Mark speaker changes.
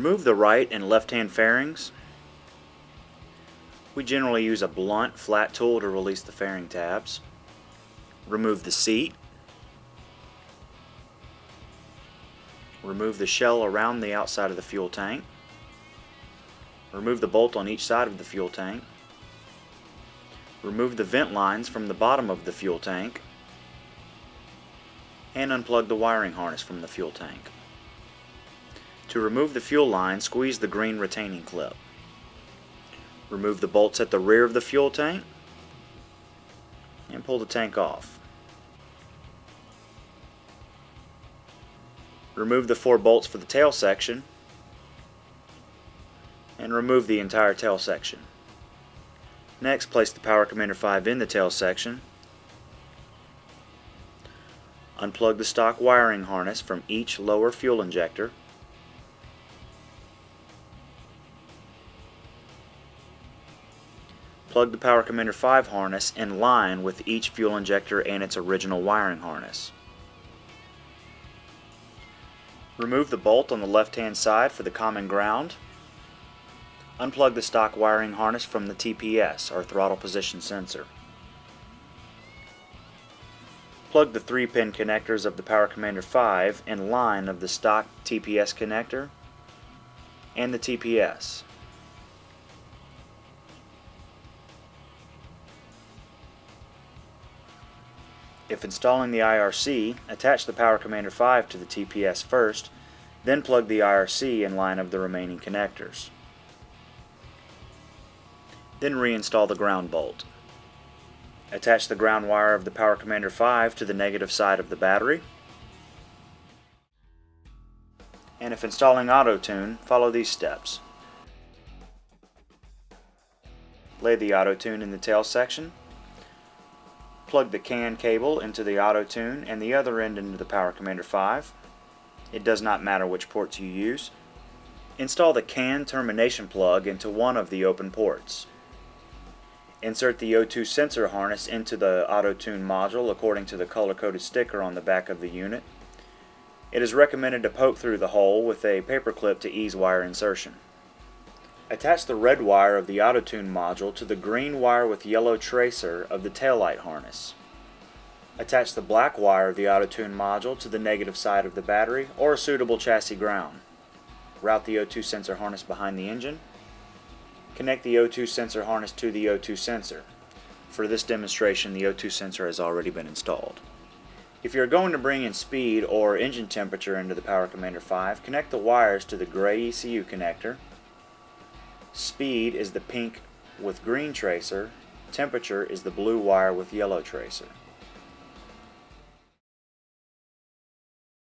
Speaker 1: remove the right and left-hand fairings, we generally use a blunt, flat tool to release the fairing tabs. Remove the seat. Remove the shell around the outside of the fuel tank. Remove the bolt on each side of the fuel tank. Remove the vent lines from the bottom of the fuel tank. And unplug the wiring harness from the fuel tank. To remove the fuel line, squeeze the green retaining clip. Remove the bolts at the rear of the fuel tank and pull the tank off. Remove the 4 bolts for the tail section and remove the entire tail section. Next, place the Power Commander 5 in the tail section. Unplug the stock wiring harness from each lower fuel injector. Plug the Power Commander 5 harness in line with each fuel injector and its original wiring harness. Remove the bolt on the left-hand side for the common ground. Unplug the stock wiring harness from the TPS, or throttle position sensor. Plug the 3-pin connectors of the Power Commander 5 in line of the stock TPS connector and the TPS. If installing the IRC, attach the Power Commander 5 to the TPS first, then plug the IRC in line of the remaining connectors. Then reinstall the ground bolt. Attach the ground wire of the Power Commander 5 to the negative side of the battery. And if installing AutoTune, follow these steps. Lay the AutoTune in the tail section. Plug the CAN cable into the AutoTune and the other end into the Power Commander 5. It does not matter which ports you use. Install the CAN termination plug into one of the open ports. Insert the O2 sensor harness into the AutoTune module according to the color-coded sticker on the back of the unit. It is recommended to poke through the hole with a paper clip to ease wire insertion. Attach the red wire of the AutoTune module to the green wire with yellow tracer of the taillight harness. Attach the black wire of the AutoTune module to the negative side of the battery or a suitable chassis ground. Route the O2 sensor harness behind the engine. Connect the O2 sensor harness to the O2 sensor. For this demonstration, the O2 sensor has already been installed. If you are going to bring in speed or engine temperature into the Power Commander 5, connect the wires to the gray ECU connector. Speed is the pink with green tracer, temperature is the blue wire with yellow tracer.